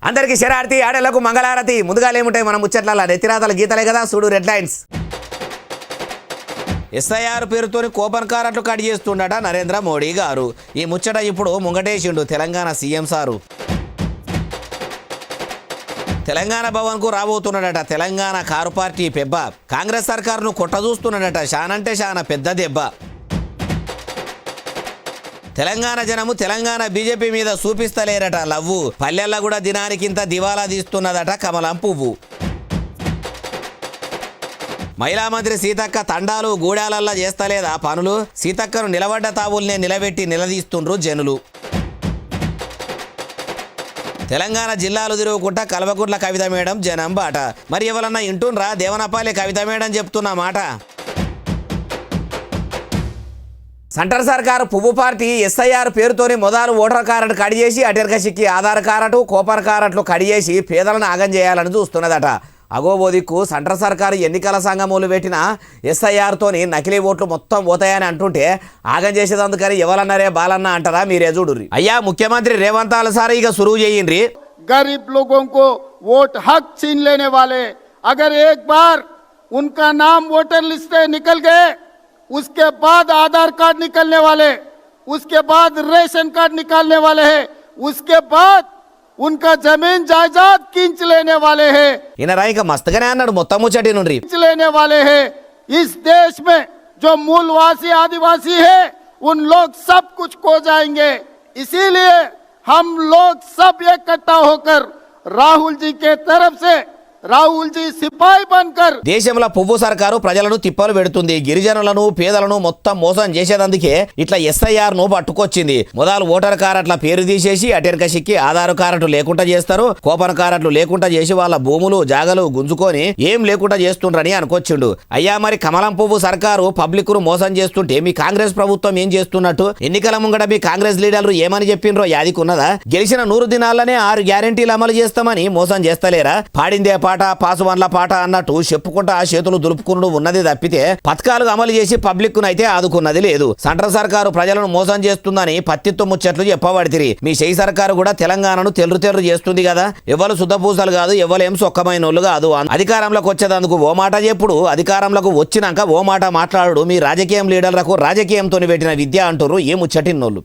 అందరికీ శరారతి ఆడలకు మంగళారతి. ముందుగా ఏముంటాయి మన ముచ్చట్ల నెత్తిరాతల గీతలే కదా, చూడు రెడ్ లైన్స్. ఎస్ఐఆర్ పేరుతోని కూపన్ కారట్లు కట్ చేస్తుండట నరేంద్ర మోడీ గారు. ఈ ముచ్చట ఇప్పుడు ముంగటేసిండు తెలంగాణ సీఎం సారు. తెలంగాణ భవన్కు రాబోతున్నాడట తెలంగాణ కారు పార్టీ పెబ్బ. కాంగ్రెస్ సర్కారును కొట్టజూస్తున్నాడట, శానంటే శాన పెద్ద దెబ్బ. తెలంగాణ జనము తెలంగాణ బీజేపీ మీద చూపిస్తలేరట లవ్వు. పల్లెల్లో కూడా దినానికింత దివాలా తీస్తున్నదట కమలం పువ్వు. మహిళా మంత్రి సీతక్క తండాలు గూడాలల్లా చేస్తలేదా పనులు. సీతక్కను నిలబడ్డ తావుల్నే నిలబెట్టి నిలదీస్తుండ్రు జనులు. తెలంగాణ జిల్లాలు తిరుగుకుంటా కల్వకుంట్ల కవిత మేడం జనం బాట. మరి ఎవరన్నా ఇంటుండ్రా దేవనపాలె కవిత మేడం చెప్తున్న మాట. సెంటర్ సర్కారు పువ్వు పార్టీ ఎస్ఐఆర్ పేరుతోని మొదలు ఓటర్ కారట్ కడిచేసి అటెర్కసిక్కి ఆధార్ కారటు కోపర్ కారట్లు కడిచేసి పేదలను ఆగం చేయాలని చూస్తున్నదట. అగోబోదిక్కు సెంటర్ సర్కారు ఎన్నికల సంఘములు పెట్టిన ఎస్ఐఆర్తోని నకిలీ ఓట్లు మొత్తం పోతాయని అంటుంటే ఆగం చేసేదందుకని ఎవరన్నారే బాలన్న అంటారా మీరే చూడుర్రి. అయ్యా ముఖ్యమంత్రి రేవంత్ సార్ ఇక సురువు చేయండి. गरीब लोगों को वोट हक छीन लेने वाले अगर एक बार उनका नाम वोटर लिस्ट से निकल गए, उसके बाद आधार कार्ड निकलने वाले, उसके बाद रेशन कार्ड निकालने वाले हैं, उसके बाद उनका जमीन जायदाद खींच लेने वाले हैं. इन राइक मस्तगाने अन्नाडु मोत्तम मुच्चटी नुंड्री खींच लेने वाले हैं. इस देश में जो मूलवासी आदिवासी है उन लोग सब कुछ खो जाएंगे. इसीलिए हम लोग सब इकट्ठा होकर राहुल जी के तरफ से రాహుల్ జీ సిపాయి బన్కర్. దేశంలో పువ్వు సర్కారు ప్రజలను తిప్పలు పెడుతుంది. గిరిజనులను పేదలను మొత్తం మోసం చేసేదందుకే ఇట్లా ఎస్ఐఆర్ ను పట్టుకొచ్చింది. మొదలు ఓటర్ కారట్ల పేరు తీసేసి అటెర్కసిక్కి ఆధార్ కారట్లు లేకుండా చేస్తారు, కోపన్ కారట్లు లేకుండా చేసి వాళ్ళ భూములు జాగలు గుంజుకొని ఏం లేకుండా చేస్తుండ్రని అనుకొచ్చిండు. అయ్యా మరి కమలం పువ్వు సర్కారు పబ్లిక్ ను మోసం చేస్తుంటే మీ కాంగ్రెస్ ప్రభుత్వం ఏం చేస్తున్నట్టు? ఎన్నికల ముంగట మీ కాంగ్రెస్ లీడర్లు ఏమని చెప్పిండ్రో యాదికున్నదా? గెలిచిన 100 దినాలనే 6 గ్యారెంటీలు అమలు చేస్తామని మోసం చేస్తలేరా? పాడిందే పాట పాసువన్ల పాట అన్నట్టు చెప్పుకుంటా చేతులు దులుపుకున్నది ఉన్నది తప్పితే పథకాలు అమలు చేసి పబ్లిక్ ను అయితే ఆదుకున్నది లేదు. సెంట్రల్ సర్కారు ప్రజలను మోసం చేస్తుందని పత్తిత్తు ముచ్చట్లు చెప్పబడితిరి. మీ షై సర్కారు కూడా తెలంగాణను తెర్రు చేస్తుంది కదా. ఎవరు శుద్ధపూసలు కాదు, ఎవరేం సొక్కమైనోళ్ళు కాదు. అధికారంలోకి వచ్చేదందుకు ఓ మాట చెప్పుడు, అధికారంలోకి వచ్చినాక ఓ మాట మాట్లాడు. మీ రాజకీయం లీడర్లకు రాజకీయంతో పెట్టిన విద్య అంటారు ఏ ముచ్చటిన్నోళ్ళు.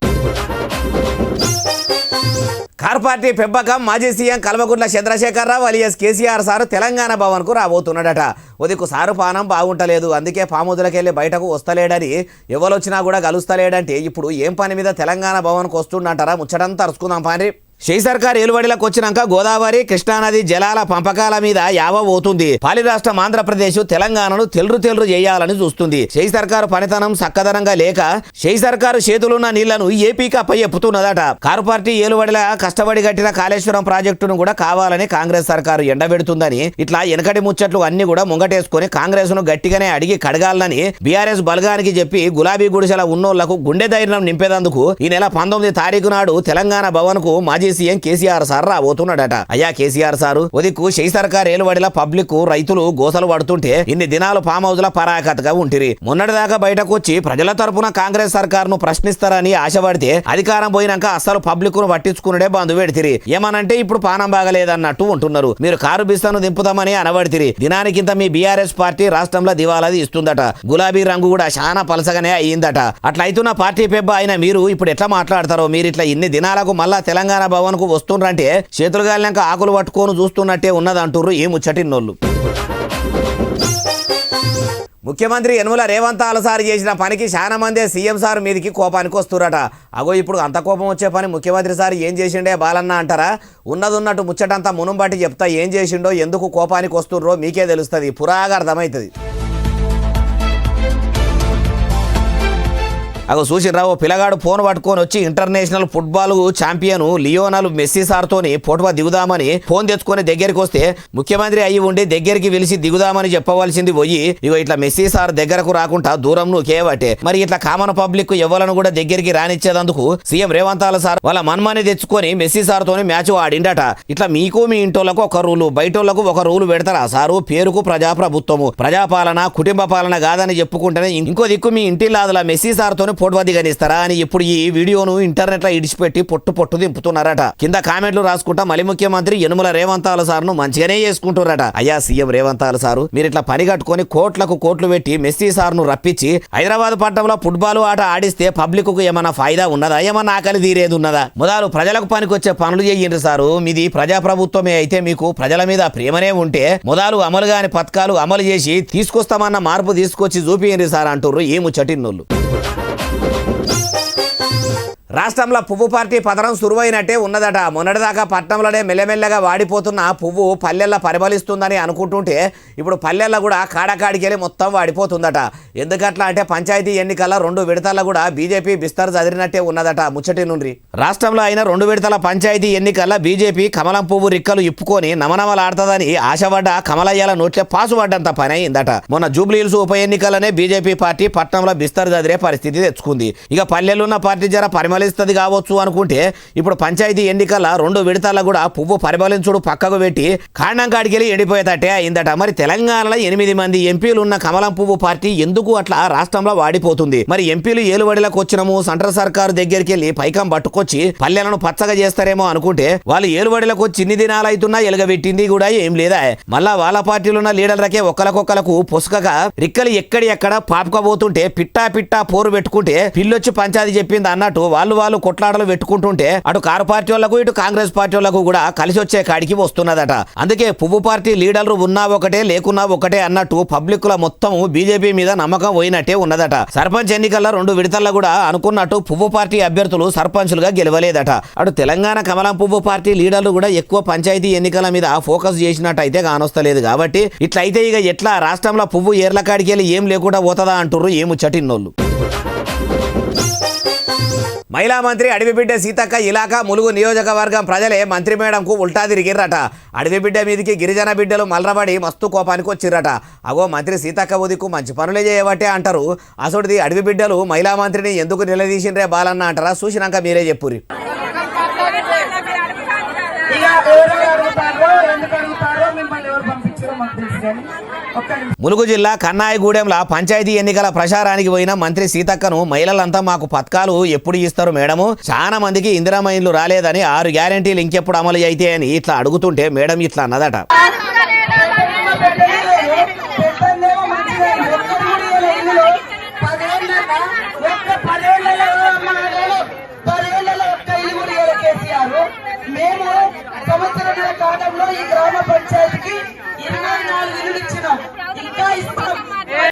కార్ పార్టీ పెంపకం మాజీ CM Kalvakuntla Chandrashekar Rao alias KCR sir Telangana Bhavan కు రాబోతున్నాడట. ఉదికు సారు పానం బాగుంటలేదు, అందుకే పాముదులకెళ్ళి బయటకు వస్తలేడని, ఎవరొచ్చినా కూడా కలుస్తలేడంటే ఇప్పుడు ఏం పని మీద తెలంగాణ భవన్ కు వస్తుండంటారా? ముచ్చటంతా తరుచుకుందాం పాని. షై సర్కార్ ఏలుబడిలోకి వచ్చినాక గోదావరి కృష్ణానది జలాల పంపకాల మీద యావ పోతుంది. పాలి రాష్ట్రం ఆంధ్రప్రదేశ్ తెలంగాణను తెల్రు చేయాలని చూస్తుంది. షై సర్కారు పనితనం సక్కదనంగా లేక షై సర్కారు చేతులున్న నీళ్లను ఏపీకి అప్పచెప్పుతున్నదట. కారు పార్టీ ఏలుబడిలా కష్టపడి కట్టిన కాళేశ్వరం ప్రాజెక్టును కూడా కావాలని కాంగ్రెస్ సర్కారు ఎండబెడుతుందని ఇట్లా వెనకటి ముచ్చట్లు అన్ని కూడా ముంగటేసుకుని కాంగ్రెస్ ను గట్టిగానే అడిగి కడగాలని బీఆర్ఎస్ బలగానికి చెప్పి గులాబీ గుడిసెల ఉన్నోళ్లకు గుండె ధైర్యం నింపేందుకు ఈ నెల 19 తారీఖు నాడు తెలంగాణ భవన్ కు మాజీ సీఎం కేసీఆర్ సార్ రాబోతున్నాడట. అయ్యా కేసీఆర్ సారు ఉదికు షై సర్కార్ ఏలుబడిల పబ్లిక్ రైతులు గోసలు పడుతుంటే ఇన్ని దినాలు ఫామ్ హౌస్ ల పరాకతగా ఉంటిరి. మొన్నటిదాకా బయటకు వచ్చి ప్రజల తరపున కాంగ్రెస్ సర్కార్ ను ప్రశ్నిస్తారని ఆశపడితే అధికారం పోయినాక అసలు పబ్లిక్ ను పట్టించుకునే బంధు పెడితిరి. ఏమనంటే ఇప్పుడు పానం బాగలేదన్నట్టు ఉంటున్నారు. మీరు కారు బిస్తాను దింపుదామని అనబడితిరి. దినానికింత మీ బీఆర్ఎస్ పార్టీ రాష్ట్రంలో దివాలాది ఇస్తుందట. గులాబీ రంగు కూడా చాలా పలసగానే అయ్యిందట. అట్లా అయితున్న పార్టీ పెబ్బ అయిన మీరు ఇప్పుడు ఎట్లా మాట్లాడతారో? మీరు ఇట్లా ఇన్ని దినాలకు మళ్ళా తెలంగాణ భవన్ కు వస్తుండ్రంటే చేతులు గాలినాక ఆకులు పట్టుకొని చూస్తున్నట్టే ఉన్నదంటుర్రు ఈ ముచ్చటిన్నోళ్ళు. ముఖ్యమంత్రి యనమల రేవంత్ సార్ చేసిన పనికి చాలా మందే సీఎం సార్ మీదకి కోపానికి వస్తురట. అగో ఇప్పుడు అంత కోపం వచ్చే పని ముఖ్యమంత్రి సార్ ఏం చేసిండే బాలన్న అంటారా? ఉన్నదున్నట్టు ముచ్చటంతా మునుంబట్టి చెప్తా. ఏం చేసిండో ఎందుకు కోపానికి వస్తుర్రో మీకే తెలుస్తుంది, పురాగా అర్థమవుతుంది. అగో చూసిర్రా, ఓ పిల్లగాడు ఫోన్ పట్టుకొని వచ్చి international football champion Lionel Messi సార్తోని ఫోటో దిగుదామని ఫోన్ తెచ్చుకొని దగ్గరికి వస్తే ముఖ్యమంత్రి అయ్యి ఉండి దగ్గరికి పిలిచి దిగుదామని చెప్పవలసింది పోయి ఇగో ఇట్లా మెస్సీ సార్ దగ్గరకు రాకుండా దూరం నువ్వు కేవటే. మరి ఇట్లా కామన్ పబ్లిక్ ఎవలను కూడా దగ్గరికి రానిచ్చేదందుకు సీఎం రేవంత్ సార్ వాళ్ళ మన్మాని తెచ్చుకొని మెస్సీ సార్ తోని మ్యాచ్ ఆడిండట. ఇట్లా మీకు మీ ఇంటోళ్లకు ఒక రూలు, బయటోళ్లకు ఒక రూలు పెడతారా సారు? పేరుకు ప్రజాప్రభుత్వము, ప్రజాపాలన, కుటుంబ పాలన కాదని చెప్పుకుంటేనే ఇంకో దిక్కు మీ ఇంటి లాదుల మెస్సీ సార్ తోని ఫోటో దిగనిస్తారా అని ఇప్పుడు ఈ వీడియోను ఇంటర్నెట్ లో ఇడిచిపెట్టి పొట్టు దింపుతున్నారట. కింద కామెంట్లు రాసుకుంటా మళ్ళీ ముఖ్యమంత్రి యనుమల రేవంత్ సార్ను మంచిగానే చేసుకుంటున్నారట. అయ్యా సీఎం రేవంత్ సారు, మీరు ఇట్లా పని కట్టుకొని కోట్లకు కోట్లు పెట్టి మెస్సీ సార్ను రప్పించి హైదరాబాద్ పట్టణంలో ఫుట్బాల్ ఆట ఆడిస్తే పబ్లిక్ కు ఏమన్నా ఫాయిదా ఉన్నదా? ఏమన్నా ఆకలి తీరేది ఉన్నదా? మొదలు ప్రజలకు పనికొచ్చే పనులు చేయండి సారు. మీది ప్రజాప్రభుత్వమే అయితే మీకు ప్రజల మీద ప్రేమనే ఉంటే మొదలు అమలు కాని పథకాలు అమలు చేసి తీసుకొస్తామన్న మార్పు తీసుకొచ్చి చూపియండి సార్ అంటుర్రు ఈ ముచ్చటిన్నోళ్ళు. రాష్ట్రంలో పువ్వు పార్టీ పతనం సురువైనట్టే ఉన్నదట. మొన్నటిదాకా పట్టణంలోనే మెల్లమెల్లగా వాడిపోతున్న పువ్వు పల్లెల్లో పరిమళిస్తుందని అనుకుంటుంటే ఇప్పుడు పల్లెల్లో కూడా కాడకాడికెళ్ళి మొత్తం వాడిపోతుందట. ఎందుకట్లా అంటే పంచాయతీ ఎన్నికల 2 విడతల్లో కూడా బీజేపీ బిస్తర్ చదిరినట్టే ఉన్నదట. ముచ్చటి నుండి రాష్ట్రంలో అయిన 2 విడతల పంచాయతీ ఎన్నికల్లో బీజేపీ కమలం పువ్వు రిక్కలు ఇప్పుకొని నమనమలాడుతుందని ఆశపడ్డ కమలయ్యాల నోట్లే పాసు పడ్డంత పని అయిందట. మొన్న జూబ్లీహిల్స్ ఉప ఎన్నికలనే బీజేపీ పార్టీ పట్టణంలో బిస్తర్ చదిరే పరిస్థితి తెచ్చుకుంది. ఇక పల్లెలున్న పార్టీ జర పరిమళిస్తుంది కావచ్చు అనుకుంటే ఇప్పుడు పంచాయతీ ఎన్నికల 2 విడతల్లో కూడా పువ్వు పరిమళించుడు పక్కకు పెట్టి కాండం కాడికెళ్ళి ఎండిపోయేటట్టే అయిందట. మరి తెలంగాణలో 8 మంది ఎంపీలు ఉన్న కమలం పువ్వు పార్టీ ఎందుకు అట్లా రాష్ట్రంలో వాడిపోతుంది? మరి ఎంపీలు ఏలుబడిలకు వచ్చినము సెంట్రల్ సర్కారు దగ్గరికి వెళ్ళి పైకం పట్టుకొచ్చి పల్లెలను పచ్చగా చేస్తారేమో అనుకుంటే వాళ్ళు ఏలుబడిలకు వచ్చి ఇన్ని దినాలు అవుతున్నా ఎలుగబెట్టింది కూడా ఏం లేదా. మళ్ళా వాళ్ళ పార్టీలో ఉన్న లీడర్లకే ఒకరికొకలకు పుసుకగా రిక్కలు ఎక్కడ పాపుకపోతుంటే పిట్టా పోరు పెట్టుకుంటే పిల్లొచ్చి పంచాయతీ చెప్పింది అన్నట్టు వాళ్ళు కొట్లాటలు పెట్టుకుంటుంటే అటు కారు పార్టీ వాళ్ళకు ఇటు కాంగ్రెస్ పార్టీ వాళ్ళకు కూడా కలిసి వచ్చే కాడికి వస్తున్నదట. అందుకే పువ్వు పార్టీ లీడర్లు ఉన్నా ఒకటే లేకున్నా ఒకటే అన్నట్టు పబ్లిక్ ల మొత్తం బీజేపీ మీద నమ్మకం పోయినట్టే ఉన్నదట. సర్పంచ్ ఎన్నికల్లో 2 విడతల్లో కూడా అనుకున్నట్టు పువ్వు పార్టీ అభ్యర్థులు సర్పంచులుగా గెలవలేదట. అటు తెలంగాణ కమలం పువ్వు పార్టీ లీడర్లు కూడా ఎక్కువ పంచాయతీ ఎన్నికల మీద ఫోకస్ చేసినట్టు అయితే కానొస్తలేదు. కాబట్టి ఇట్లయితే ఇక ఎట్లా రాష్ట్రంలో పువ్వు ఏర్ల కాడికి వెళ్ళి ఏం లేకుండా పోతుందా అంటుర్రు ఏ ముచ్చటిన్నోళ్ళు. మహిళా మంత్రి అడవిబిడ్డ సీతక్క ఇలాకా ములుగు నియోజకవర్గం ప్రజలే మంత్రి మేడంకు ఉల్టా తిరిగిర్రట. అడవిబిడ్డ మీదికి గిరిజన బిడ్డలు మల్లబడి మస్తు కోపానికి వచ్చిర్రట. అగో మంత్రి సీతక్క ఉదికు మంచి పనులే చేయబట్టే అంటారు. అసలుది అడవిబిడ్డలు మహిళా మంత్రిని ఎందుకు నిలదీసిండ్రే బాలన్న అంటారా? చూసినాక మీరే చెప్పురి. ములుగు జిల్లా కన్నాయిగూడెంలో పంచాయతీ ఎన్నికల ప్రచారానికి పోయిన మంత్రి సీతక్కను మహిళలంతా మాకు పథకాలు ఎప్పుడు ఇస్తారు మేడము, చాలా మందికి ఇందిరమ్మ ఇల్లు రాలేదని 6 గ్యారెంటీలు ఇంకెప్పుడు అమలు అయితే అని ఇట్లా అడుగుతుంటే మేడం ఇట్లా అన్నదట.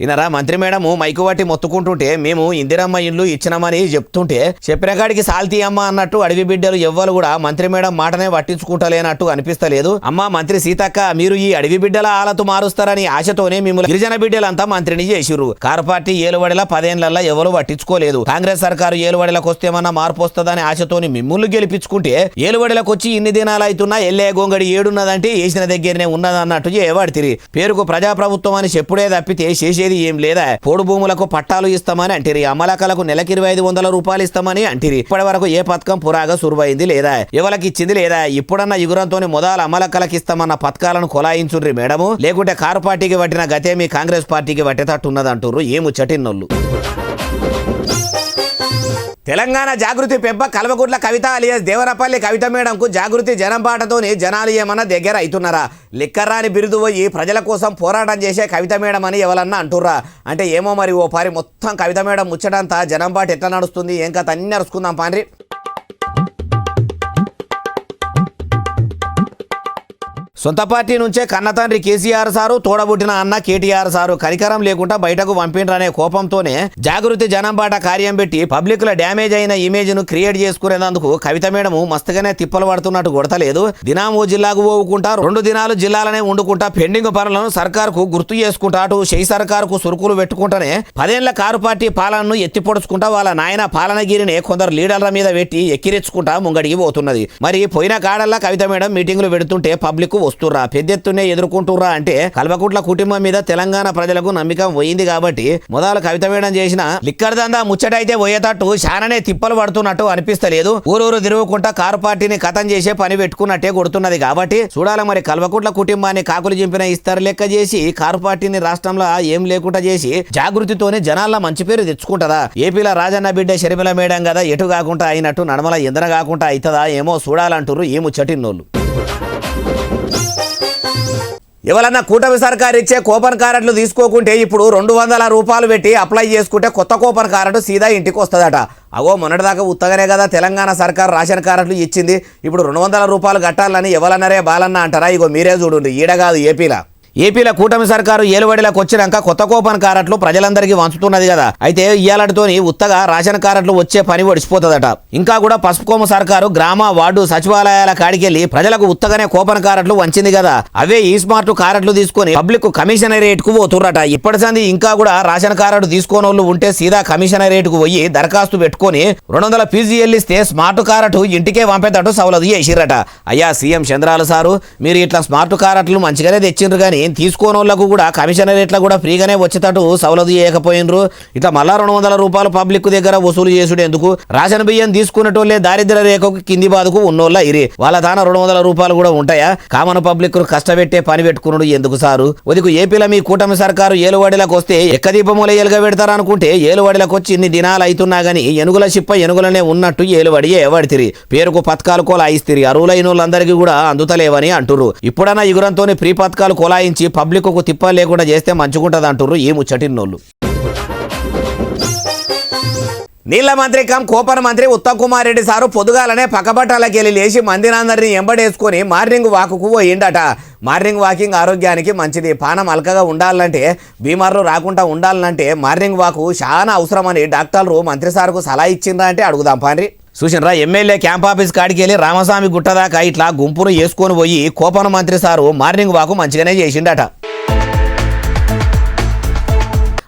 ఈయనరా మంత్రి మేడం మైకు పట్టి మొత్తుకుంటుంటే మేము ఇందిరమ్మ ఇల్లు ఇచ్చినామని చెప్తుంటే చెప్పిన కాడికి సాల్తీ అమ్మ అన్నట్టు అడవి బిడ్డలు ఎవ్వరు కూడా మంత్రి మేడం మాటనే పట్టించుకుంటలేనట్టు అనిపిస్తలేదు. అమ్మ మంత్రి సీతక్క మీరు ఈ అడవి బిడ్డల ఆలతు మారుస్తారని ఆశతోనే మిమ్మల్ని గిరిజన బిడ్డలంతా మంత్రిని చేసిర్రు. కారు పార్టీ ఏలుబడిల 10 ఏళ్లలో ఎవరు పట్టించుకోలేదు. కాంగ్రెస్ సర్కారు ఏలుబడిలకు వస్తేమన్నా మార్పు వస్తుందని ఆశతోని మిమ్మల్ని గెలిపించుకుంటే ఏలుబడిలకు వచ్చి ఇన్ని దినాలు అవుతున్నా ఎల్లే గొంగడి ఏడున్నదంటే వేసిన దగ్గరనే ఉన్నదన్నట్టు చేయబడితిరి. పేరుకు ప్రజాప్రభుత్వం అని చెప్పుడే తప్పితే చేసేది ఏం లేదా. పోడు భూములకు పట్టాలు ఇస్తామని అంటిరి, అమలకలకు నెలకి 2500 రూపాయలు ఇస్తామని అంటిరి. ఇప్పటి వరకు ఏ పథకం పురాగా సురువైంది లేదా, ఎవరికి ఇచ్చింది లేదా. ఇప్పుడన్నా యుగురంతో మొదలు అమలకలకు ఇస్తామన్న పథకాలను కొలాయించుండ్రి మేడము, లేకుంటే కారు పార్టీకి పట్టిన గతే మీ కాంగ్రెస్ పార్టీకి పట్టేటట్టున్నదంటుర్రు ఏ ముచ్చటిన్నోళ్ళు. తెలంగాణ జాగృతి పెబ్బ కల్వకుంట్ల కవిత అలియాస్ దేవరపల్లి కవిత మేడంకు జాగృతి జనం పాటతోని జనాలు ఏమన్నా దగ్గర అవుతున్నారా? లిక్కర్రాని బిరుదు పోయి ప్రజల కోసం పోరాటం చేసే కవిత మేడం అని ఎవరన్నా అంటుర్రా? అంటే ఏమో మరి. ఓ పారి మొత్తం కవిత మేడం ముచ్చటంతా జనం పాట ఎట్లా నడుస్తుంది ఏం కథ అన్ని నడుచుకుందాం పాండ్రి. సొంత పార్టీ నుంచే కన్నతండ్రి కేసీఆర్ సారు తోడబుట్టిన అన్న కేటీఆర్ సారు కనికరం లేకుండా బయటకు పంపిండ్రనే కోపంతోనే జాగృతి జనం బాట కార్యం పెట్టి పబ్లిక్ లో డ్యామేజ్ అయిన ఇమేజ్ ను క్రియేట్ చేసుకునేందుకు కవిత మేడం మస్తుగానే తిప్పలు పడుతున్నట్టు కొడతలేదు. దినాం ఓ జిల్లాకు పోవుకుంటా 2 దినాలు జిల్లాలనే ఉండుకుంటా పెండింగ్ పనులను సర్కార్కు గుర్తు చేసుకుంటా అటు షై సర్కార్కు సురుకులు పెట్టుకుంటానే 10 ఏళ్ల కారు పార్టీ పాలనను ఎత్తిపొడుచుకుంటా వాళ్ళ నాయన పాలనగిరిని కొందరు లీడర్ల మీద పెట్టి ఎక్కిరించుకుంటా ముంగడికి పోతున్నది. మరి పోయిన కాడల్లా కవిత మేడం మీటింగులు పెడుతుంటే పబ్లిక్ వస్తుర్రా పెద్దెత్తునే ఎదుర్కొంటుర్రా అంటే కల్వకుంట్ల కుటుంబం మీద తెలంగాణ ప్రజలకు నమ్మకం పోయింది కాబట్టి మొదలు కవిత మేడం చేసిన లిక్కర్ దందా ముచ్చటైతే పోయేటట్టు శాననే తిప్పలు పడుతున్నట్టు అనిపిస్తలేదు. ఊరూరు తిరుగుకుంటా కారు పార్టీని కథం చేసే పని పెట్టుకున్నట్టే కొడుతున్నది కాబట్టి చూడాలి మరి కల్వకుంట్ల కుటుంబాన్ని కాకులు చింపిన ఇస్తారు లెక్క చేసి కారు పార్టీని రాష్ట్రంలో ఏం లేకుండా చేసి జాగృతితోనే జనాల్లో మంచి పేరు తెచ్చుకుంటదా. ఏపీలో రాజన్న బిడ్డ షర్మిల మేడం కదా ఎటు కాకుండా అయినట్టు నడమల ఎందర కాకుండా అవుతుందా ఏమో చూడాలంటారు ఈ ముచ్చటిన్నోళ్ళు. ఎవరన్నా కూటమి సర్కారు ఇచ్చే కూపన్ కార్డులు తీసుకోకుంటే ఇప్పుడు 200 రూపాయలు పెట్టి అప్లై చేసుకుంటే కొత్త కూపన్ కార్డు సీదా ఇంటికి వస్తుందట. అగో మొన్నటిదాకా ఉత్తగానే కదా తెలంగాణ సర్కారు రేషన్ కార్డులు ఇచ్చింది. ఇప్పుడు 200 రూపాయలు కట్టాలని ఎవరన్నారే బాలన్న అంటారా. ఇగో మీరే చూడండి ఈడ కాదు ఏపీలో కూటమి సర్కారు ఏలుబడిలోకి వచ్చినాక కొత్త కూపన్ కార్డులు ప్రజలందరికీ వంచుతున్నది కదా. అయితే ఇయ్యాలతోని ఉత్తగా రేషన్ కార్డులు వచ్చే పని ఒడిచిపోతుందట. ఇంకా కూడా పసుపుకోమ సర్కారు గ్రామ వార్డు సచివాలయాల కాడికెళ్లి ప్రజలకు ఉత్తగానే కూపన్ కార్డులు వంచింది కదా. అవే ఈ స్మార్ట్ కార్డులు తీసుకొని పబ్లిక్ కమిషనరేట్ కు పోతుర్రట. ఇప్పటిసంది ఇంకా కూడా రేషన్ కార్డు తీసుకోనోళ్ళు ఉంటే సీదా కమిషనరేట్ కు పోయి దరఖాస్తు పెట్టుకొని 200 ఫీజు చెల్లిస్తే స్మార్ట్ కార్డు ఇంటికే పంపేటట్టు సౌలభ్యం చేసిరట. అయ్యా సీఎం చంద్రాల సారు మీరు ఇట్లా స్మార్ట్ కార్డులు మంచిగానే తెచ్చిండ్రు కానీ తీసుకోనోళ్లకు కూడా కమిషనరేట్ల కూడా ఫ్రీగానే వచ్చేటట్టు సౌలభ్యం చేయకపోయినరు. ఇట్లా మళ్ళా 200 రూపాయలు పబ్లిక్ దగ్గర వసూలు చేసుడు ఎందుకు. రేషన్ బియ్యం తీసుకునేటోళ్ళే దారిద్ర్య రేఖకు కింది బాధకు ఉన్నోళ్ళ ఇరి వాళ్ళ దాన 200 రూపాయలు కూడా ఉంటాయా. కామన్ పబ్లిక్ కష్టపెట్టే పని పెట్టుకున్నాడు ఎందుకు సారు. ఉదికు ఏపీలో మీ కూటమి సర్కారు ఏలువాడిలకు వస్తే ఎక్కదీపముల ఏలుగా పెడతారనుకుంటే ఏలువాడిలకు వచ్చి ఇన్ని దినాలు అవుతున్నా గానీ ఎనుగుల చిప్ప ఎనుగులనే ఉన్నట్టు ఏలువడి ఎవడితిరి పేరుకు పథకాలు కొలాయిస్తిరి. అరువులైన వాళ్ళందరికీ కూడా అందుతలేవని అంటురు. ఇప్పుడన్నా ఇగురంతోని ప్రీ పథకాలు కొలాయించి పబ్లిక్ కు తిప్ప లేకుండా చేస్తే మంచుకుంటది అంటుర్రు ఈ ముచ్చటిన్నోళ్ళు. నీళ్ల మంత్రి కమ్ కూపన్ మంత్రి ఉత్తమ్ కుమార్ రెడ్డి సారు పొద్దుగాలనే పక్కబట్టాలకి వెళ్ళి లేచి మందిరందరినీ ఎంబడేసుకొని మార్నింగ్ వాకుకు పోయిండట. మార్నింగ్ వాకింగ్ ఆరోగ్యానికి మంచిది. పానం అల్కగా ఉండాలంటే బీమార్లు రాకుండా ఉండాలంటే మార్నింగ్ వాకు చాలా అవసరమని డాక్టర్లు మంత్రి సార్కు సలహా ఇచ్చిండ్రా అంటే అడుగుదాం పాండ్రి. చూసినరా ఎమ్మెల్యే క్యాంప్ ఆఫీస్ కాడికి వెళ్ళి రామస్వామి గుట్టదాకా ఇట్లా గుంపును వేసుకొని పోయి కూపన్ మంత్రి సారు మార్నింగ్ వాకు మంచిగానే చేసిండట.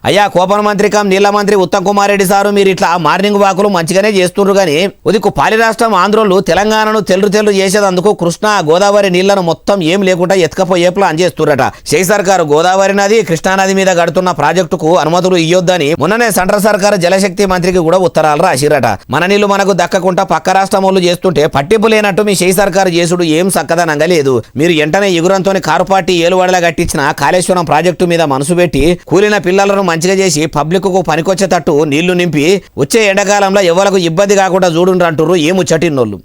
అయ్యా కూపన్ మంత్రి కమ్ నీళ్ల మంత్రి ఉత్తమ్ కుమార్ రెడ్డి సారు మీరు ఇట్లా మార్నింగ్ వాకులు మంచిగానే చేస్తుండ్రు కానీ ఉదికు పాలి రాష్ట్రం ఆంధ్రోళ్ళు తెలంగాణను తెల్లు చేసేందుకు కృష్ణా గోదావరి నీళ్లను మొత్తం ఏం లేకుండా ఎత్తుకపోయే ప్లాన్ చేస్తుర్రట. షై సర్కారు గోదావరి నది కృష్ణానది మీద గడుతున్న ప్రాజెక్టుకు అనుమతులు ఇయ్యొద్దని మొన్ననే సెంట్రల్ సర్కారు జలశక్తి మంత్రికి కూడా ఉత్తరాలు రాసిరట. మన నీళ్లు మనకు దక్కకుండా పక్క రాష్ట్రం వాళ్ళు చేస్తుంటే పట్టింపు లేనట్టు మీ షై సర్కారు చేసుడు ఏం సక్కదనంగా లేదు. మీరు వెంటనే ఎగురంతోని కారు పార్టీ ఏలువాడలా కట్టించిన కాళేశ్వరం ప్రాజెక్టు మీద మనసు పెట్టి కూలిన పిల్లలను మంచిగా చేసి పబ్లిక్ కు పనికొచ్చేటట్టు నీళ్లు నింపి వచ్చే ఎండాకాలంలో ఎవరికి ఇబ్బంది కాకుండా చూడుండ్రు అంటుర్రు ఏ ముచ్చటిన్నోళ్ళు.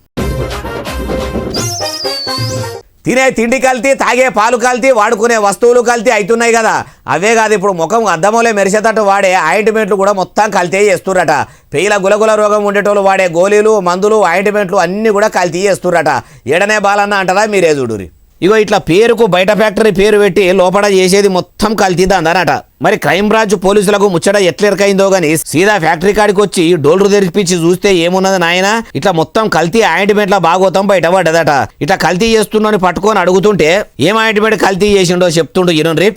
తినే తిండి కల్తీ తాగే పాలు కల్తీ వాడుకునే వస్తువులు కల్తీ అవుతున్నాయి కదా. అవే కాదు ఇప్పుడు ముఖం అద్దమోలే మెరిసేటట్టు వాడే ఆయింట్మెంట్లు కూడా మొత్తం కల్తీ చేస్తుర్రట. పేయిల గులగుల రోగం ఉండేటోళ్ళు వాడే గోళీలు మందులు ఆయింట్మెంట్లు అన్ని కూడా కల్తీ చేస్తుర్రట. ఏడనే బాలన్న అంటారా మీరే చూడురి. ఇగో ఇట్లా పేరుకు బయట ఫ్యాక్టరీ పేరు పెట్టి లోపల చేసేది మొత్తం కల్తీదందనట. మరి క్రైమ్ బ్రాంచ్ పోలీసులకు ముచ్చట ఎట్లెరకైందో గానీ సీదా ఫ్యాక్టరీ కాడికి వచ్చి డోల్రు తెరిపించి చూస్తే ఏమున్నది నాయన ఇట్లా మొత్తం కల్తీ ఆయింట్మెంట్ల బాగోతం బయటపడ్డదట. ఇట్లా కల్తీ చేస్తున్నని పట్టుకొని అడుగుతుంటే ఏం ఆయింట్మెంట్ కల్తీ చేసిండో చెప్తుండు ఇనుండ్రి.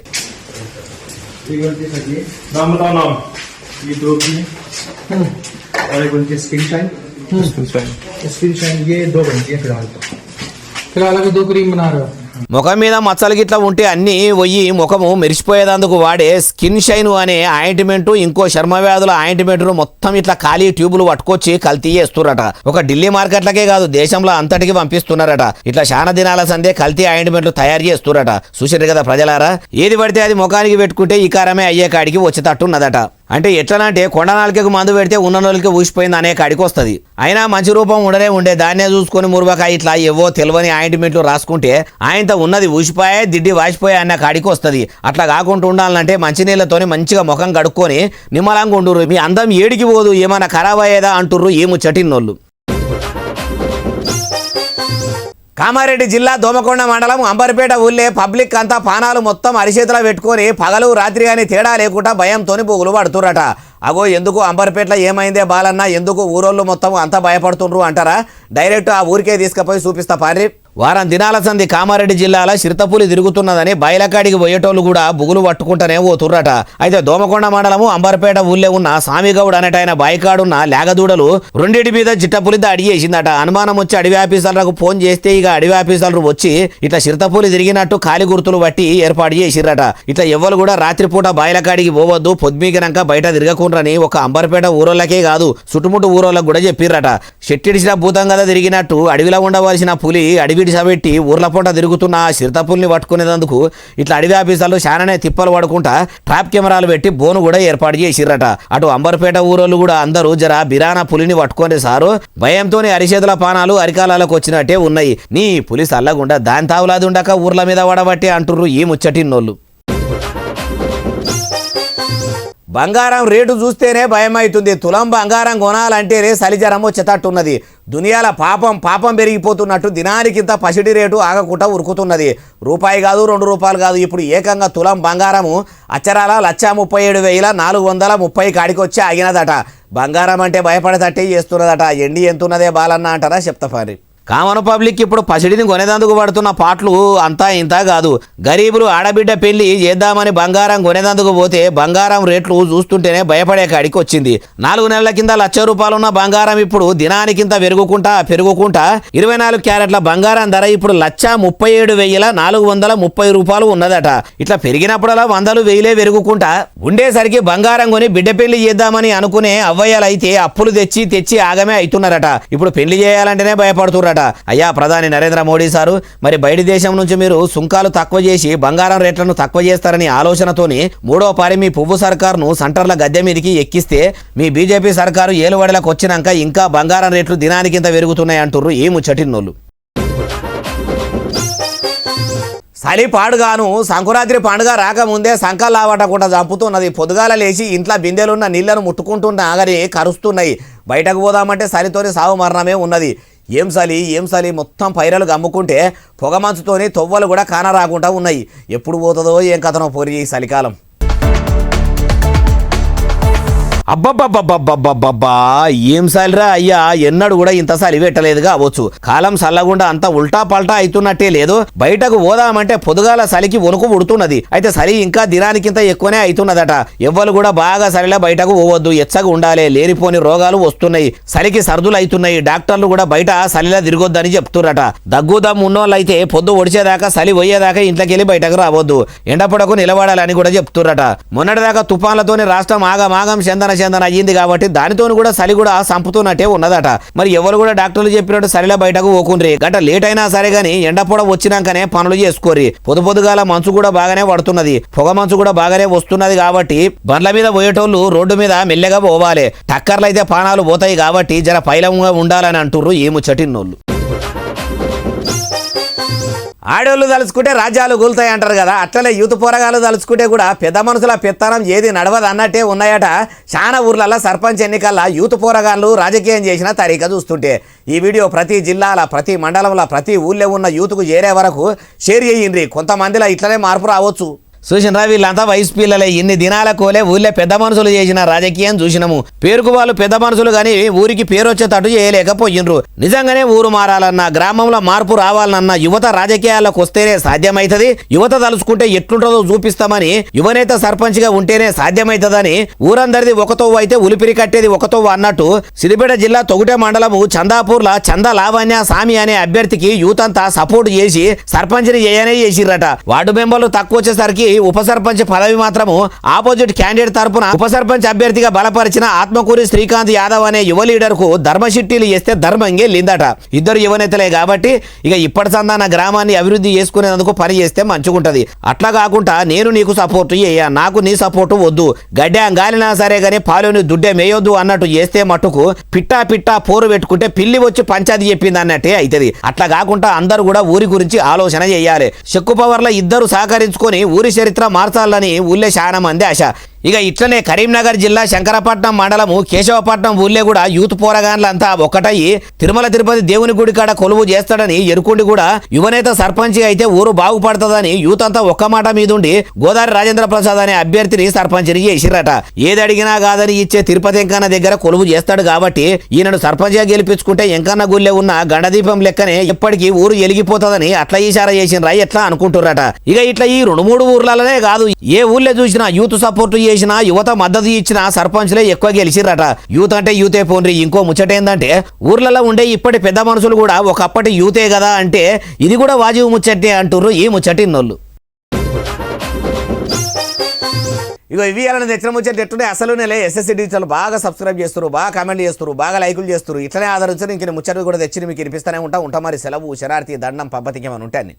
ముఖం మీద మచ్చలు గిట్లా ఉంటే అన్ని పోయి ముఖము మెరిసిపోయేందుకు వాడే స్కిన్ షైన్ అనే ఆయింట్మెంట్ ఇంకో చర్మ వ్యాధుల ఆయింట్మెంట్ మొత్తం ఇట్లా ఖాళీ ట్యూబులు పట్టుకొచ్చి కల్తీ చేస్తురట. ఒక ఢిల్లీ మార్కెట్లకే కాదు దేశంలో అంతటికి పంపిస్తున్నారట. ఇట్లా చాలా దినాల సందే కల్తీ ఆయింట్మెంట్లు తయారు చేస్తురట. చూసారు కదా ప్రజలారా. ఏది పడితే అది ముఖానికి పెట్టుకుంటే ఈ కారమే అయ్యే కాడికి వచ్చేటట్టున్నదట. అంటే ఎట్లనంటే కొండనాలికకు మందు పెడితే ఉన్ననోళ్ళకి ఊసిపోయింది అనే కాడికి వస్తుంది. అయినా మంచి రూపం ఉండే దాన్నే చూసుకొని మురుబకాయ ఇట్లా ఏవో తెలియని ఆయింట్మెంట్లు రాసుకుంటే ఆయనతో ఉన్నది ఊసిపోయే దిడ్డి వాసిపోయే అన్న కాడికి వస్తుంది. అట్లా కాకుండా ఉండాలంటే మంచినీళ్ళతోని మంచిగా ముఖం కడుక్కొని నిమ్మలంగా ఉండుర్రు. మీ అందం ఏడికి పోదు ఏమైనా ఖరాబ్ అయ్యేదా అంటుర్రు ఏ ముచ్చటిన్నోళ్ళు. కామారెడ్డి జిల్లా దోమకొండ మండలం అంబర్పేట ఊళ్ళే పబ్లిక్ అంతా పానాలు మొత్తం అరిచేతిలో పెట్టుకొని పగలు రాత్రి అని తేడా లేకుండా భయంతోని బొగులు పడుతుర్రట. అగో ఎందుకు అంబర్పేటలో ఏమైందే బాలన్న, ఎందుకు ఊరోళ్ళు మొత్తం అంతా భయపడుతుండ్రు అంటారా? డైరెక్ట్ ఆ ఊరికే తీసుకుపోయి చూపిస్తా పారి. వారం దినాల సంది కామారెడ్డి జిల్లాలో చిరుతపులి తిరుగుతున్నదని బయలకాడికి పోయేటోళ్ళు కూడా బుగులు పట్టుకుంటూనే పోతుర్రట. అయితే దోమకొండ మండలము అంబర్పేట ఊళ్ళే ఉన్న సామిగౌడ్ అనేటైన బాయికాడున్న లేగదూడలు రెండింటి మీద చిట్టపులి దాడి చేసిందట. అనుమానం వచ్చి అడవి ఆఫీసర్లకు ఫోన్ చేస్తే ఇక అడవి ఆఫీసర్లు వచ్చి ఇట్లా చిరుతపులి తిరిగినట్టు కాలి గుర్తులు బట్టి ఏర్పాటు చేసిర్రట. ఇట్లా ఎవ్వరు కూడా రాత్రిపూట బయలకాడికి పోవద్దు, పొద్దుమీకినాక బయట తిరగకుండ్రని ఒక అంబర్పేట ఊరోళ్ళకే కాదు చుట్టుముట్టు ఊరోళ్ళకు కూడా చెప్పిర్రట. చెట్టిడిసిన భూతం కదా తిరిగినట్టు అడవిలో ఉండవలసిన పులి అడవి పెట్టి ఊర్ల పూట తిరుగుతున్న చిరుతపుల్ని పట్టుకునేందుకు ఇట్లా అడవి ఆఫీసర్లు చాలానే తిప్పలు పడుకుంటా ట్రాప్ కెమెరాలు పెట్టి బోను కూడా ఏర్పాటు చేసిర్రట. అటు అంబర్పేట ఊరోళ్ళు కూడా అందరూ జర బిరానా పులిని పట్టుకునే సారు భయంతోనే అరిచేతుల పానాలు అరికాలకు వచ్చినట్టే ఉన్నాయి. నీ పులి సల్లగుండా దాని తావులాది ఉండక ఊర్ల మీద వడబట్టి అంటుర్రు ఈ ముచ్చటిన్నోళ్ళు. బంగారం రేటు చూస్తేనే భయం అవుతుంది. తులం బంగారం కొనాలంటేనే సలిజరం వచ్చేటట్టున్నది. దునియాల పాపం పెరిగిపోతున్నట్టు దినానికింత పసిడి రేటు ఆగకుండా ఉరుకుతున్నది. రూపాయి కాదు 2 రూపాయలు కాదు, ఇప్పుడు ఏకంగా తులం బంగారము అచ్చరాల 1,37,430 కాడికి వచ్చి ఆగినదట. బంగారం అంటే భయపడేటట్టే చేస్తున్నదట. ఎండి ఎంతున్నదే బాలన్న అంటారా చెప్తాఫారి. కామన్ పబ్లిక్ ఇప్పుడు పసిడిని కొనేదందుకు పడుతున్న పాటలు అంతా ఇంత కాదు. గరీబులు ఆడబిడ్డ పెళ్లి చేద్దామని బంగారం కొనేదందుకు పోతే బంగారం రేట్లు చూస్తుంటేనే భయపడే కాడికి వచ్చింది. 4 నెలల కింద 1,00,000 రూపాయలున్న బంగారం ఇప్పుడు దినానికింత పెరుగుకుంటా 24 క్యారెట్ల బంగారం ధర ఇప్పుడు 1,37,430 రూపాయలు ఉన్నదట. ఇట్లా పెరిగినప్పుడల్లా 100, 1000 పెరుగుకుంటా ఉండేసరికి బంగారం కొని బిడ్డ పెళ్లి చేద్దామని అనుకునే అవ్వయ్యలైతే అప్పులు తెచ్చి ఆగమే అవుతున్నారట. ఇప్పుడు పెళ్లి చేయాలంటేనే భయపడుతున్నారు. అయ్యా ప్రధాని నరేంద్ర మోడీ సారు, మరి బయటి దేశం నుంచి మీరు సుంకాలు తక్కువ చేసి బంగారం రేట్లను తక్కువ చేస్తారని ఆలోచనతోని 3వ పారి మీ పువ్వు సర్కారును సెంటర్ల గద్దె మీదకి ఎక్కిస్తే మీ బీజేపీ సర్కారు ఏలువడలకు వచ్చినాక ఇంకా బంగారం రేట్లు దినానికింత పెరుగుతున్నాయి అంటుర్రు ఈ ముచ్చటిన్నోళ్ళు. చలి పాడుగాను సంకురాత్రి పండుగ రాకముందే సంకల్లావటకుండా చంపుతున్నది. పొద్దుగాల లేచి ఇంట్లో బిందెలున్న నీళ్లను ముట్టుకుంటున్న ఆగని కరుస్తున్నాయి. బయటకు పోదామంటే చలితోని సావు మరణమే ఉన్నది. ఏం చలి మొత్తం పైరలు గమ్ముకుంటే పొగ మంచుతోని తొవ్వలు కూడా కానరాకుండా ఉన్నాయి. ఎప్పుడు పోతుందో ఏం కథనో పోరి ఈ చలికాలం. అబ్బబ్బబ్బబ్బబ్బబ్బబ్బా ఏం చలిరా అయ్యా, ఎన్నడు కూడా ఇంత చలి పెట్టలేదు కావచ్చు. కాలం చల్లగుండా అంత ఉల్టా పల్టా అవుతున్నట్టే లేదు. బయటకు పోదామంటే పొదుగాల చలికి వణుకు పుడుతున్నది. అయితే చలి ఇంకా దినానికింత ఎక్కువనే అవుతున్నదట. ఎవ్వరు కూడా బాగా చలిలో బయటకు పోవద్దు, ఎచ్చగా ఉండాలి. లేనిపోని రోగాలు వస్తున్నాయి, చలికి సర్దులు అవుతున్నాయి. డాక్టర్లు కూడా బయట చలిలా తిరగొద్దని చెప్తురట. దగ్గుదమ్ము ఉన్నోళ్ళైతే పొద్దు ఒడిచేదాకా చలి పోయేదాకా ఇంట్లోకెళ్ళి బయటకు రావద్దు, ఎండపడకు నిలబడాలని కూడా చెప్తురట. మొన్నటిదాకా తుఫాన్లతోని రాష్ట్రం ఆగమాగం చందన అయ్యింది కాబట్టి దానితో కూడా చలి కూడా సంపుతున్నట్టే ఉన్నదట. మరి ఎవరు కూడా డాక్టర్లు చెప్పినట్టు చలిలో బయటకు పోకుండ్రి. గంట లేట్ అయినా సరే గానీ ఎండపొడ వచ్చినాకనే పనులు చేసుకోరి. పొద్దుగాల మంచు కూడా బాగానే పడుతున్నది, పొగ మంచు కూడా బాగానే వస్తున్నది కాబట్టి బండ్ల మీద పోయేటోళ్ళు రోడ్డు మీద మెల్లగా పోవాలి. టక్కర్లు అయితే ప్రాణాలు పోతాయి కాబట్టి జర పైలంగా ఉండాలని అంటుర్రు ఈ ముచ్చటిన్నోళ్ళు. ఆడోళ్ళు తలుచుకుంటే రాజ్యాలు కూలుతాయి అంటారు కదా, అట్లనే యూత్ పోరగాలు తలుచుకుంటే కూడా పెద్ద మనుషుల పెత్తనం ఏది నడవదు అన్నట్టే ఉన్నాయట. చాలా ఊర్లలో సర్పంచ్ ఎన్నికల్లో యూత్ పోరగాళ్ళు రాజకీయం చేసిన తరీక చూస్తుంటే ఈ వీడియో ప్రతి జిల్లాల ప్రతి మండలంలో ప్రతి ఊళ్ళో ఉన్న యూత్కు చేరే వరకు షేర్ చేయండి. కొంతమందిలో ఇట్లనే మార్పు రావచ్చు. చూసినరా, వీళ్ళంతా వయసు పిల్లలే. ఇన్ని దినాల కోలే ఊళ్ళో పెద్ద మనుషులు చేసిన రాజకీయం చూసినాము. పేరుకు వాళ్ళు పెద్ద మనుషులు కానీ ఊరికి పేరు వచ్చేటట్టు చేయలేకపోయినరు. నిజంగానే ఊరు మారాలన్నా, గ్రామంలో మార్పు రావాలన్నా యువత రాజకీయాల్లోకి వస్తేనే సాధ్యమవుతుంది. యువత తలుచుకుంటే ఎట్లుంటుందో చూపిస్తామని యువనేత సర్పంచ్ గా ఉంటేనే సాధ్యమవుతుందని ఊరందరిది ఒకతోవ అయితే ఉలిపిరి కట్టేది ఒకతోవ అన్నట్టు సిద్దిపేట జిల్లా తొగుటె మండలము చందాపూర్ల చంద లావణ్య సామి అనే అభ్యర్థికి యూత్ అంతా సపోర్ట్ చేసి సర్పంచ్ని చేయనే చేసిర్రట. వార్డు మెంబర్లు తక్కువ వచ్చేసరికి ఉప సర్పంచ్ పదవి మాత్రము ఆపోజిట్ క్యాండిడేట్ తరపున ఉప సర్పంచ్ అభ్యర్థిగా బలపరిచిన ఆత్మకూరి శ్రీకాంత్ యాదవ్ అనే యువ లీడర్ కు ధర్మశిట్టీలు చేస్తే ధర్మంగే లిందట. ఇద్దరు యువనేతలే కాబట్టి ఇక ఇప్పటి సందాన గ్రామాన్ని అభివృద్ధి చేసుకునేందుకు పని చేస్తే మంచిగుంటది. అట్లా కాకుండా నేను నీకు సపోర్టు చేయ, నాకు నీ సపోర్టు వద్దు, గడ్డ గాలినా సరే గానీ పాలోని దుడ్డే మేయొద్దు అన్నట్టు చేస్తే మట్టుకు పిట్టా పోరు పెట్టుకుంటే పిల్లి వచ్చి పంచాయతీ చెప్పింది అన్నట్టే అవుతుంది. అట్లా కాకుండా అందరూ కూడా ఊరి గురించి ఆలోచన చేయాలి. చెక్కు పవర్ల ఇద్దరు సహకరించుకొని ఊరి చరిత్ర మార్చాలని ఊళ్ళే చాలా మంది ఆశ. ఇక ఇట్లనే కరీంనగర్ జిల్లా శంకరపట్నం మండలము కేశవపట్నం ఊళ్ళో కూడా యూత్ పోరగాన్లంతా ఒక్కటయ్యి తిరుమల తిరుపతి దేవుని గుడి కాడ కొలువు చేస్తాడని ఎరుకుండి కూడా యువనేత సర్పంచ్ అయితే ఊరు బాగుపడుతుందని యూత్ అంతా ఒక్క మాట మీదుండి గోదావరి రాజేంద్ర ప్రసాద్ అనే అభ్యర్థిని సర్పంచ్ని చేసిరట. ఏది అడిగినా కాదని ఇచ్చే తిరుపతి ఎంకన్న దగ్గర కొలువు చేస్తాడు కాబట్టి ఈయనను సర్పంచ్గా గెలిపించుకుంటే ఎంకన్న గుళ్ళే ఉన్న గండదీపం లెక్కనే ఎప్పటికీ ఊరు ఎలిగిపోతుందని అట్లా ఈసారా చేసినరా ఎట్లా అనుకుంటుర్రట. ఇక ఇట్లా ఈ 2-3 ఊర్లలోనే కాదు, ఏ ఊళ్ళో చూసినా యూత్ సపోర్ట్ చేసిన యువత మద్దతు ఇచ్చిన సర్పంచ్లే ఎక్కువ గెలిచిరట. యూత్ అంటే యూతే పోన్రి. ఇంకో ముచ్చట ఏందంటే ఊర్లలో ఉండే ఇప్పటి పెద్ద మనుషులు కూడా ఒకప్పటి యూతే కదా అంటే ఇది కూడా వాజిబు ముచ్చటే అంటుర్రు ఈ ముచ్చటిన్నోళ్ళు. ఇగో ఇవి అలా తెచ్చిన ముచ్చట్లు ఎట్టుండే అసలు నెల ఎస్ఎస్సీ డిజిటల్ బాగా సబ్స్క్రైబ్ చేస్తారు, బాగా కామెంట్ చేస్తారు, బాగా లైకులు చేస్తారు. ఇట్లనే ఆదరించారు. ఇంక ముచ్చట్లు కూడా తెచ్చి మీకు వినిపిస్తూనే ఉంటాం. మరి సెలవు శరార్థి దండం పబ్బతికి ఏమైనా ఉంటాను.